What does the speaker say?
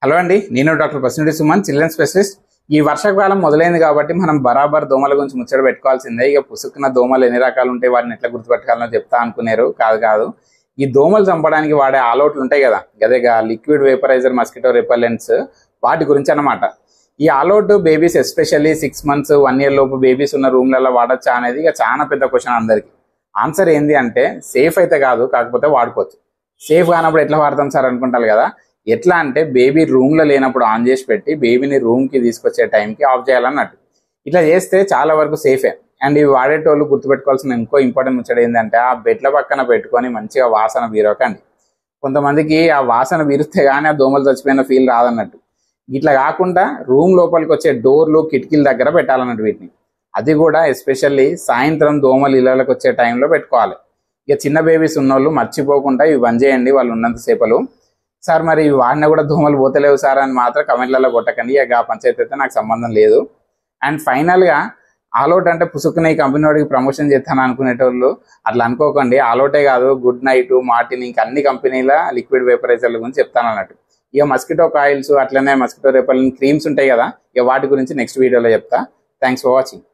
Hello అండి, నేను doctor Pasireddy Suman, children specialist. ఈ వర్షాకాలం మొదలైంది కాబట్టి మనం బరాబర్ దోమల గురించి ముచ్చట పెట్టుకోవాల్సిందే. ఇక పుసుకున్న దోమలు ఎన్ని రకాలు ఉంటాయి, వాటిని ఎట్లా గుర్తుపెట్టుకోవాలో చెప్తా అనుకున్నారు. కాదు ఈ దోమలు చంపడానికి వాడే ఆల్అవుట్లు ఉంటాయి కదా, అదేగా లిక్విడ్ వేపరైజర్, మస్కిటో రిపెల్లెంట్స్, వాటి గురించి అన్నమాట. ఈ all out babies especially 6 months 1 year లోపు బేబీస్ ఉన్న రూమ్లలో వాడచ్చా అనేది ఇక చాలా పెద్ద క్వశ్చన్ అందరికి. ఆన్సర్ ఏంది అంటే సేఫ్ అయితే కాదు, కాకపోతే వాడుకోవచ్చు. సేఫ్ కానప్పుడు ఎట్లా వాడతాం సార్ అనుకుంటారు కదా. ఎట్లా అంటే బేబీ రూమ్లో లేనప్పుడు ఆన్ చేసి పెట్టి బేబీని రూమ్కి తీసుకొచ్చే టైంకి ఆఫ్ చేయాలన్నట్టు. ఇట్లా చేస్తే చాలా వరకు సేఫే. అండ్ ఇవి వాడేటోళ్ళు గుర్తుపెట్టుకోవాల్సిన ఇంకో ఇంపార్టెంట్ ముచ్చట ఏంటంటే ఆ బెడ్ల పక్కన పెట్టుకొని మంచిగా వాసన వీరకండి. కొంతమందికి ఆ వాసన వీరిస్తే కానీ ఆ దోమలు చచ్చిపోయిన ఫీల్ రాదన్నట్టు. ఇట్లా కాకుండా రూమ్ లోపలికి వచ్చే డోర్లు, కిటికీల దగ్గర పెట్టాలన్నట్టు వీటిని. అది కూడా ఎస్పెషల్లీ సాయంత్రం దోమలు ఇళ్ళకి వచ్చే టైంలో పెట్టుకోవాలి. ఇక చిన్న బేబీస్ ఉన్నోళ్ళు మర్చిపోకుండా ఇవి బంద్ చేయండి వాళ్ళు ఉన్నంతసేపలు. సార్ మరి వాడినా కూడా దోమలు పోతలేవు సార్ అని మాత్రం కమెంట్లలో కొట్టకండి. ఇక పంచాయతీ అయితే నాకు సంబంధం లేదు. అండ్ ఫైనల్గా ఆల్అవుట్ అంటే పుసుకున్న ఈ కంపెనీ వాడికి ప్రమోషన్ చేస్తాను అనుకునేటోళ్ళు అట్లా అనుకోకండి. ఆల్అవుటే కాదు, గుడ్ నైట్, మార్టిన్, ఇంకా అన్ని కంపెనీల లిక్విడ్ వేపరైజర్ల గురించి చెప్తాను అన్నట్టు. ఇక మస్కిటో కాయిల్స్, అట్లనే మస్కిటో రిపెల్లెంట్ క్రీమ్స్ ఉంటాయి కదా, ఇక వాటి గురించి నెక్స్ట్ వీడియోలో చెప్తా. Thanks for watching.